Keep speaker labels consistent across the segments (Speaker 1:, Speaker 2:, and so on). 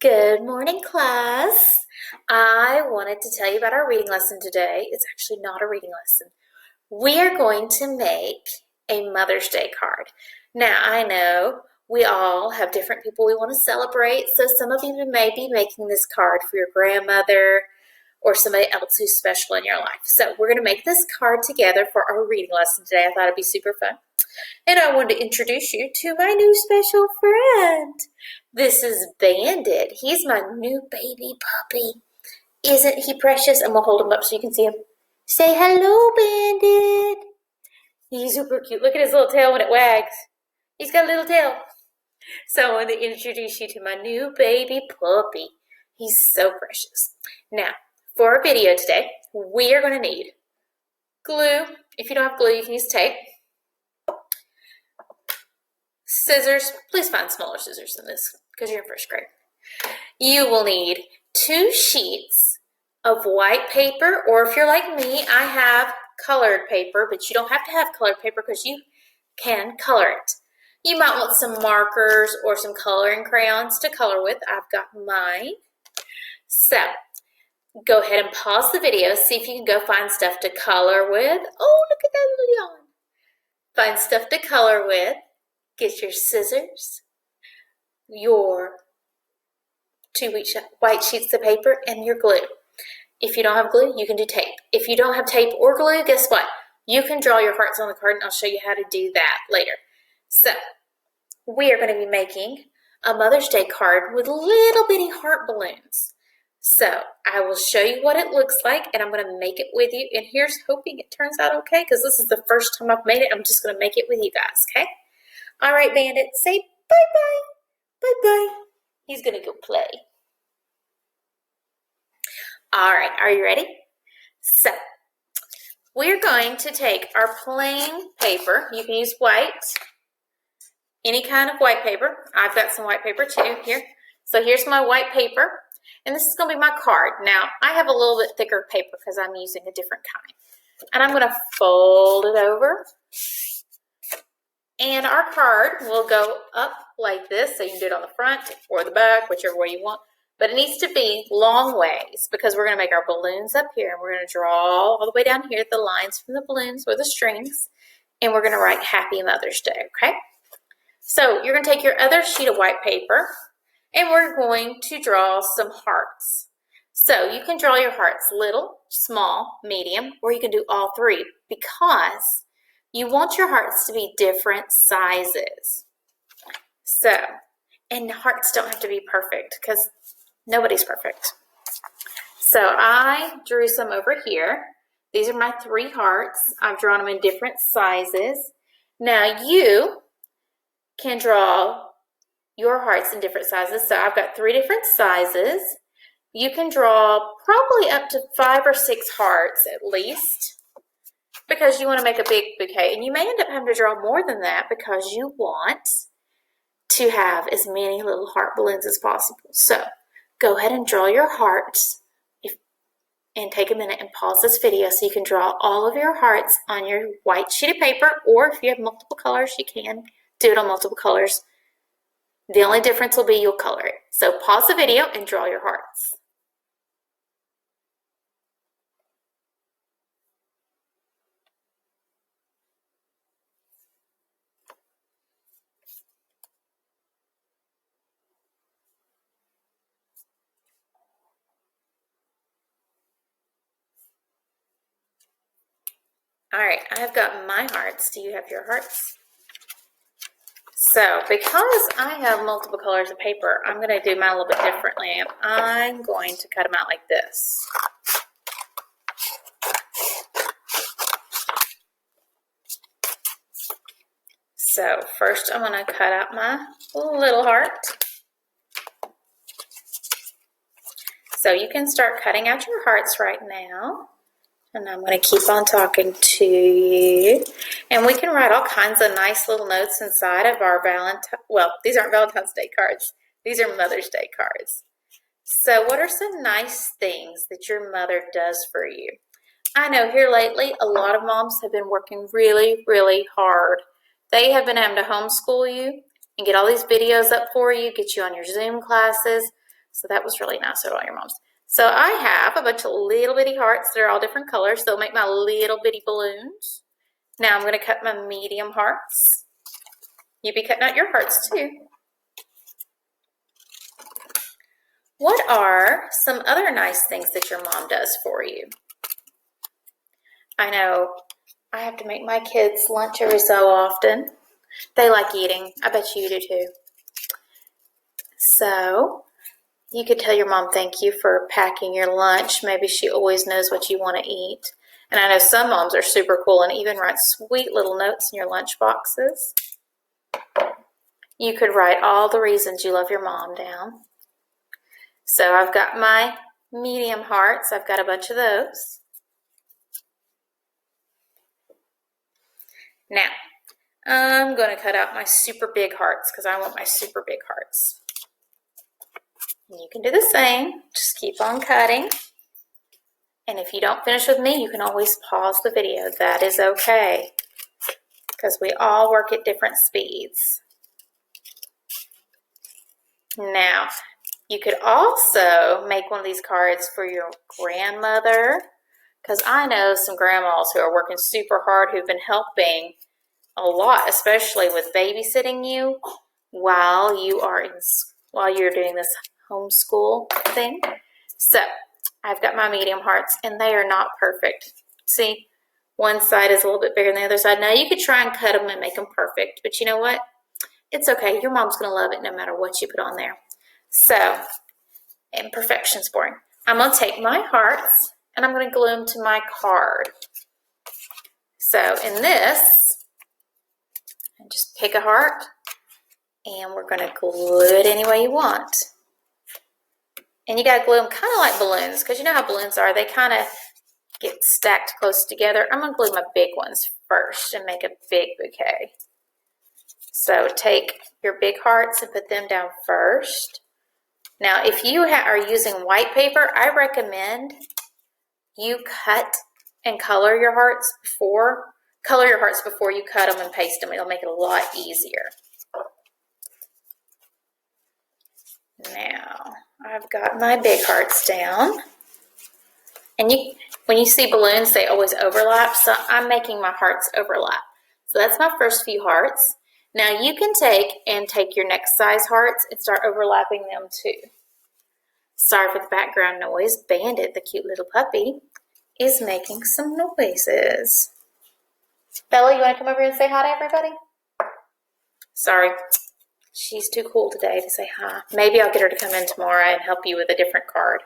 Speaker 1: Good morning, class. I wanted to tell you about our reading lesson today. It's actually not a reading lesson. We are going to make a Mother's Day card. Now, I know we all have different people we want to celebrate, so some of you may be making this card for your grandmother or somebody else who's special in your life. So we're going to make this card together for our reading lesson today. I thought it'd be super fun. And I wanted to introduce you to my new special friend. This is Bandit. He's my new baby puppy. Isn't he precious? And we'll hold him up so you can see him. Say hello, Bandit. He's super cute. Look at his little tail when it wags. He's got a little tail. So I want to introduce you to my new baby puppy. He's so precious. Now, for our video today, we are going to need glue. If you don't have glue, you can use tape. Scissors. Please find smaller scissors than this because you're in first grade. You will need 2 sheets of white paper, or if you're like me, I have colored paper, but you don't have to have colored paper because you can color it. You might want some markers or some coloring crayons to color with. I've got mine. So go ahead and pause the video, see if you can go find stuff to color with. Oh, look at that little yawn. Find stuff to color with. Get your scissors, your 2 white sheets of paper, and your glue. If you don't have glue, you can do tape. If you don't have tape or glue, guess what? You can draw your hearts on the card, and I'll show you how to do that later. So, we are going to be making a Mother's Day card with little bitty heart balloons. So, I will show you what it looks like, and I'm going to make it with you. And here's hoping it turns out okay, because this is the first time I've made it. I'm just going to make it with you guys, okay? All right, Bandit, say bye-bye. Bye-bye. He's going to go play. All right, are you ready? So, we're going to take our plain paper. You can use white, any kind of white paper. I've got some white paper too here. So here's my white paper, and this is going to be my card. Now, I have a little bit thicker paper because I'm using a different kind. And I'm going to fold it over. And our card will go up like this, so you can do it on the front or the back, whichever way you want. But it needs to be long ways because we're going to make our balloons up here. And we're going to draw all the way down here the lines from the balloons or the strings. And we're going to write Happy Mother's Day, okay? So you're going to take your other sheet of white paper, and we're going to draw some hearts. So you can draw your hearts little, small, medium, or you can do all 3 because you want your hearts to be different sizes. So, and hearts don't have to be perfect because nobody's perfect. So I drew some over here. These are my 3 hearts. I've drawn them in different sizes. Now you can draw your hearts in different sizes. So I've got 3 different sizes. You can draw probably up to 5 or 6 hearts at least, because you want to make a big bouquet. And you may end up having to draw more than that because you want to have as many little heart balloons as possible. So go ahead and draw your hearts and take a minute and pause this video so you can draw all of your hearts on your white sheet of paper, or if you have multiple colors, you can do it on multiple colors. The only difference will be you'll color it. So pause the video and draw your hearts. All right, I've got my hearts. Do you have your hearts? So because I have multiple colors of paper, I'm going to do mine a little bit differently. I'm going to cut them out like this. So first I'm going to cut out my little heart. So you can start cutting out your hearts right now. And I'm going to keep on talking to you. And we can write all kinds of nice little notes inside of our these aren't Valentine's Day cards. These are Mother's Day cards. So what are some nice things that your mother does for you? I know here lately, a lot of moms have been working really, really hard. They have been having to homeschool you and get all these videos up for you, get you on your Zoom classes. So that was really nice of all your moms. So I have a bunch of little bitty hearts. They're all different colors. They'll make my little bitty balloons. Now I'm going to cut my medium hearts. You be cutting out your hearts too. What are some other nice things that your mom does for you? I know I have to make my kids lunch every so often. They like eating. I bet you do too. So you could tell your mom thank you for packing your lunch. Maybe she always knows what you want to eat. And I know some moms are super cool and even write sweet little notes in your lunch boxes. You could write all the reasons you love your mom down. So I've got my medium hearts. I've got a bunch of those. Now, I'm going to cut out my super big hearts because I want my super big hearts. And you can do the same. Just keep on cutting. And if you don't finish with me, you can always pause the video. That is okay because we all work at different speeds. Now, you could also make one of these cards for your grandmother because I know some grandmas who are working super hard who've been helping a lot, especially with babysitting you while you're doing this homeschool thing. So I've got my medium hearts and they are not perfect. See, one side is a little bit bigger than the other side. Now you could try and cut them and make them perfect, but you know what? It's okay. Your mom's going to love it no matter what you put on there. So, imperfection's boring. I'm going to take my hearts and I'm going to glue them to my card. So in this, just pick a heart and we're going to glue it any way you want. And you got to glue them kind of like balloons because you know how balloons are. They kind of get stacked close together. I'm going to glue my big ones first and make a big bouquet. So take your big hearts and put them down first. Now, if you are using white paper, I recommend you cut and color your hearts before you cut them and paste them. It'll make it a lot easier. Now, I've got my big hearts down. And when you see balloons, they always overlap. So I'm making my hearts overlap. So that's my first few hearts. Now you can take your next size hearts and start overlapping them too. Sorry for the background noise. Bandit, the cute little puppy, is making some noises. Bella, you want to come over and say hi to everybody? Sorry, she's too cool today to say hi. Maybe I'll get her to come in tomorrow and help you with a different card.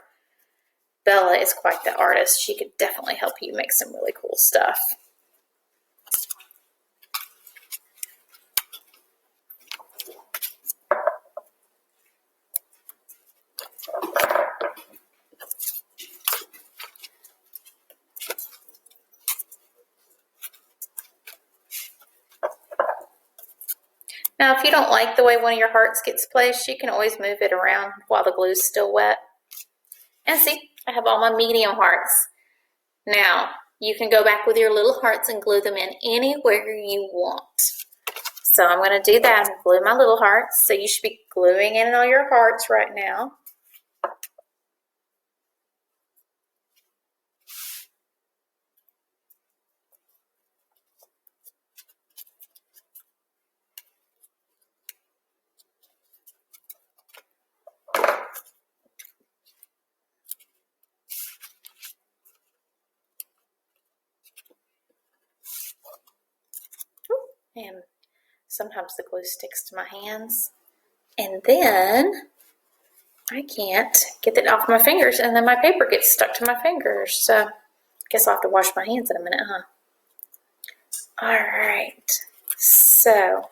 Speaker 1: Bella is quite the artist. She could definitely help you make some really cool stuff. Now, if you don't like the way one of your hearts gets placed, you can always move it around while the glue is still wet. And see, I have all my medium hearts. Now, you can go back with your little hearts and glue them in anywhere you want. So I'm going to do that and glue my little hearts. So you should be gluing in all your hearts right now. And sometimes the glue sticks to my hands. And then I can't get it off my fingers, and then my paper gets stuck to my fingers. So I guess I'll have to wash my hands in a minute, huh? All right. So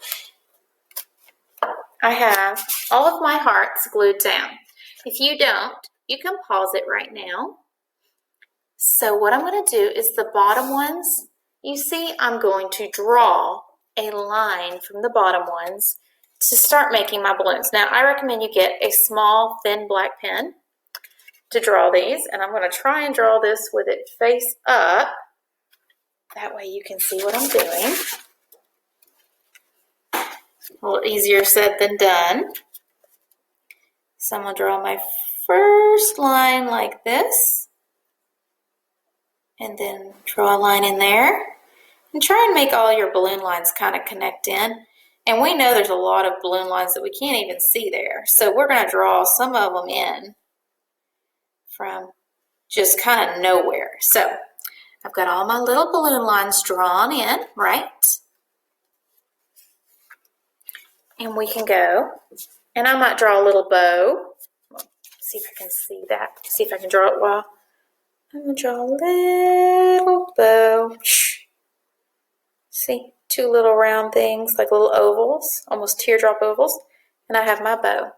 Speaker 1: I have all of my hearts glued down. If you don't, you can pause it right now. So what I'm going to do is the bottom ones, you see, I'm going to draw a line from the bottom ones to start making my balloons. Now, I recommend you get a small, thin black pen to draw these, and I'm going to try and draw this with it face up. That way you can see what I'm doing. A little easier said than done. So I'm going to draw my first line like this. And then draw a line in there. And try and make all your balloon lines kind of connect in. And we know there's a lot of balloon lines that we can't even see there. So we're going to draw some of them in from just kind of nowhere. So I've got all my little balloon lines drawn in, right? And we can go, and I might draw a little bow. See if I can see that. See if I can draw it well. I'm going to draw a little bow. See, two little round things, like little ovals, almost teardrop ovals. And I have my bow.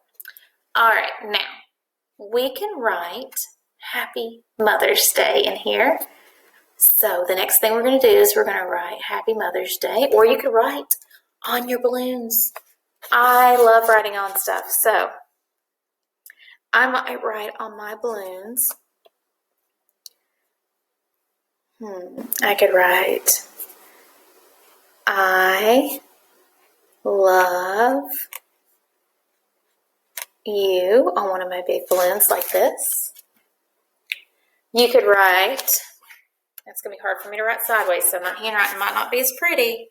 Speaker 1: All right, now we can write Happy Mother's Day in here. So the next thing we're going to do is we're going to write Happy Mother's Day, or you could write on your balloons. I love writing on stuff, so I might write on my balloons. I could write, I love you on one of my big balloons like this. You could write, it's going to be hard for me to write sideways, so my handwriting might not be as pretty.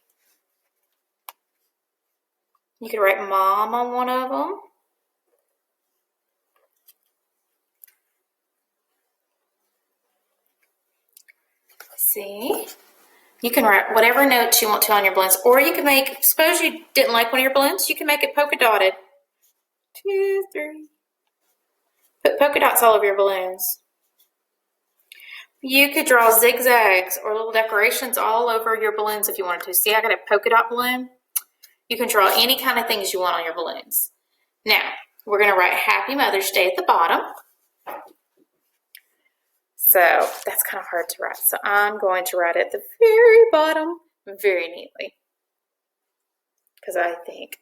Speaker 1: You could write Mom on one of them. See? You can write whatever notes you want to on your balloons. Or you can make, suppose you didn't like one of your balloons, you can make it polka dotted. 2, 3. Put polka dots all over your balloons. You could draw zigzags or little decorations all over your balloons if you wanted to. See, I got a polka dot balloon. You can draw any kind of things you want on your balloons. Now, we're going to write Happy Mother's Day at the bottom. So that's kind of hard to write. So I'm going to write at the very bottom very neatly. Because I think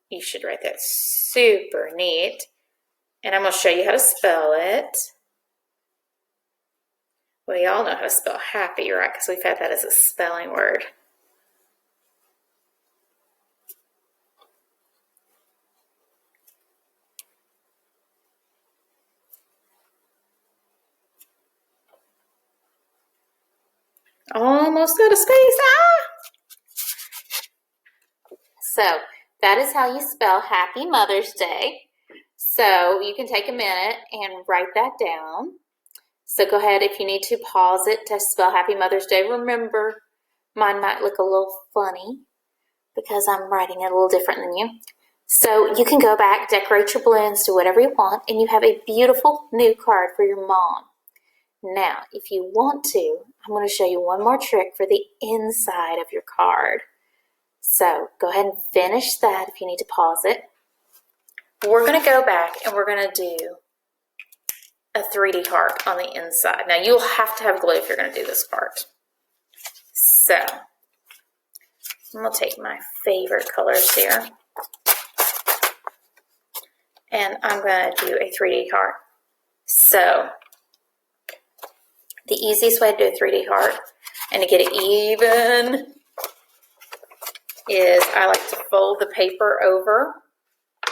Speaker 1: you should write that super neat. And I'm going to show you how to spell it. Well, y'all know how to spell happy, right? Because we've had that as a spelling word. Almost out of space. So that is how you spell Happy Mother's Day. So you can take a minute and write that down. So go ahead, if you need to, pause it to spell Happy Mother's Day. Remember, mine might look a little funny because I'm writing it a little different than you. So you can go back, decorate your balloons, do whatever you want, and you have a beautiful new card for your mom. Now, if you want to, I'm going to show you one more trick for the inside of your card. So go ahead and finish that if you need to pause it. We're going to go back and we're going to do a 3D heart on the inside. Now, you'll have to have glue if you're going to do this part. So I'm going to take my favorite colors here. And I'm going to do a 3D heart. So the easiest way to do a 3D heart and to get it even is I like to fold the paper over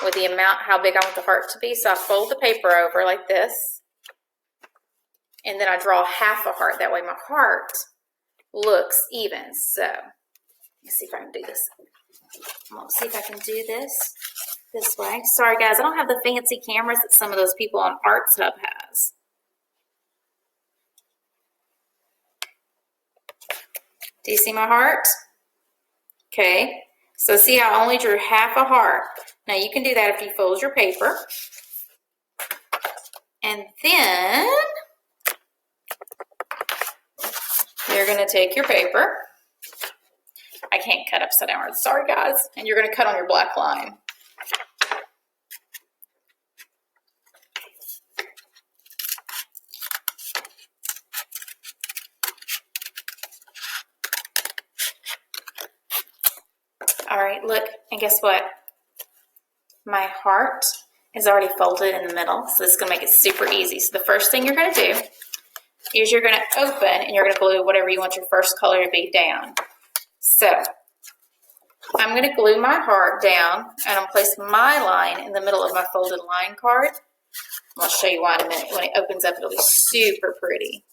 Speaker 1: with the amount, how big I want the heart to be. So I fold the paper over like this. And then I draw half a heart. That way my heart looks even. So let's see if I can do this. I'm going to see if I can do this way. Sorry guys, I don't have the fancy cameras that some of those people on Arts Hub has. Do you see my heart? Okay. So see, I only drew half a heart. Now you can do that if you fold your paper. And then you're going to take your paper. I can't cut upside down. Sorry, guys. And you're going to cut on your black line. All right, look, and guess what? My heart is already folded in the middle, so this is going to make it super easy. So the first thing you're going to do is you're going to open and you're going to glue whatever you want your first color to be down. So I'm going to glue my heart down and I'm going to place my line in the middle of my folded line card. I'll show you why in a minute. When it opens up, it'll be super pretty.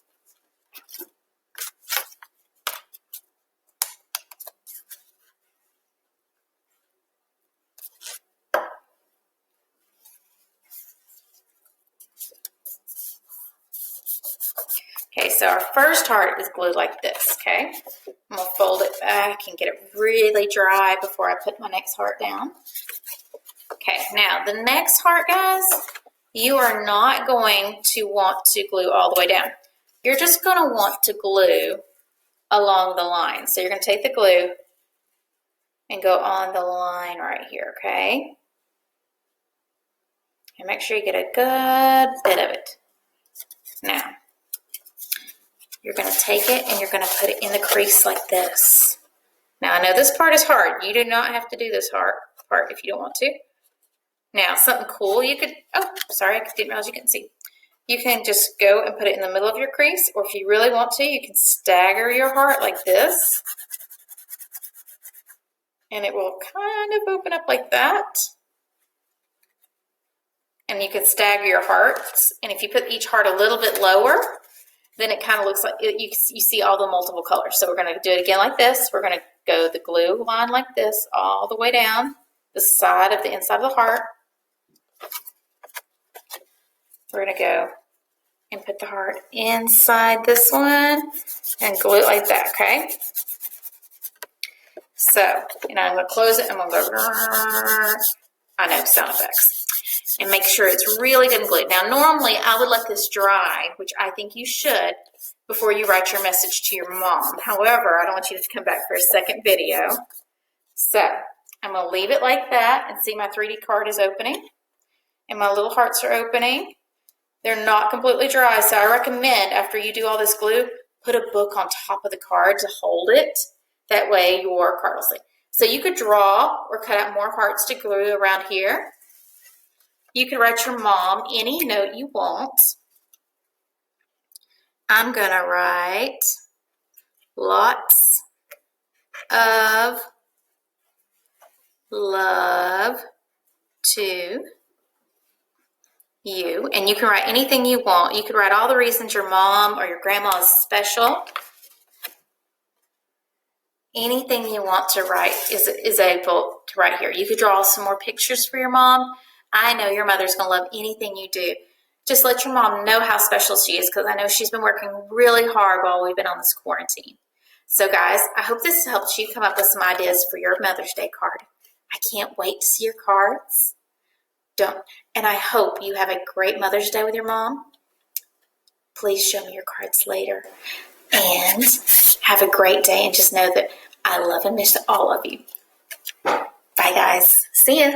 Speaker 1: Okay, so our first heart is glued like this, okay? I'm going to fold it back and get it really dry before I put my next heart down. Okay, now the next heart, guys, you are not going to want to glue all the way down. You're just going to want to glue along the line. So you're going to take the glue and go on the line right here, okay? And make sure you get a good bit of it. Now, you're going to take it and you're going to put it in the crease like this. Now, I know this part is hard. You do not have to do this part if you don't want to. Now, something cool you could, oh, sorry, I didn't realize you couldn't see. You can just go and put it in the middle of your crease, or if you really want to, you can stagger your heart like this. And it will kind of open up like that. And you can stagger your hearts. And if you put each heart a little bit lower, then it kind of looks like you see all the multiple colors. So we're going to do it again like this. We're going to go the glue line like this all the way down the side of the inside of the heart. We're going to go and put the heart inside this one and glue it like that, okay? So, and I'm going to close it. I'm going to go, I know, sound effects. And make sure it's really good and glued. Now, normally I would let this dry, which I think you should, before you write your message to your mom. However, I don't want you to come back for a second video. So, I'm going to leave it like that and see my 3D card is opening. And my little hearts are opening. They're not completely dry, so I recommend after you do all this glue, put a book on top of the card to hold it. That way your card will stay. So you could draw or cut out more hearts to glue around here. You could write your mom any note you want. I'm going to write lots of love to you. And you can write anything you want. You could write all the reasons your mom or your grandma is special. Anything you want to write is able to write here. You could draw some more pictures for your mom. I know your mother's going to love anything you do. Just let your mom know how special she is, because I know she's been working really hard while we've been on this quarantine. So guys, I hope this helps you come up with some ideas for your Mother's Day card. I can't wait to see your cards. And I hope you have a great Mother's Day with your mom. Please show me your cards later. And have a great day, and just know that I love and miss all of you. Bye, guys. See ya.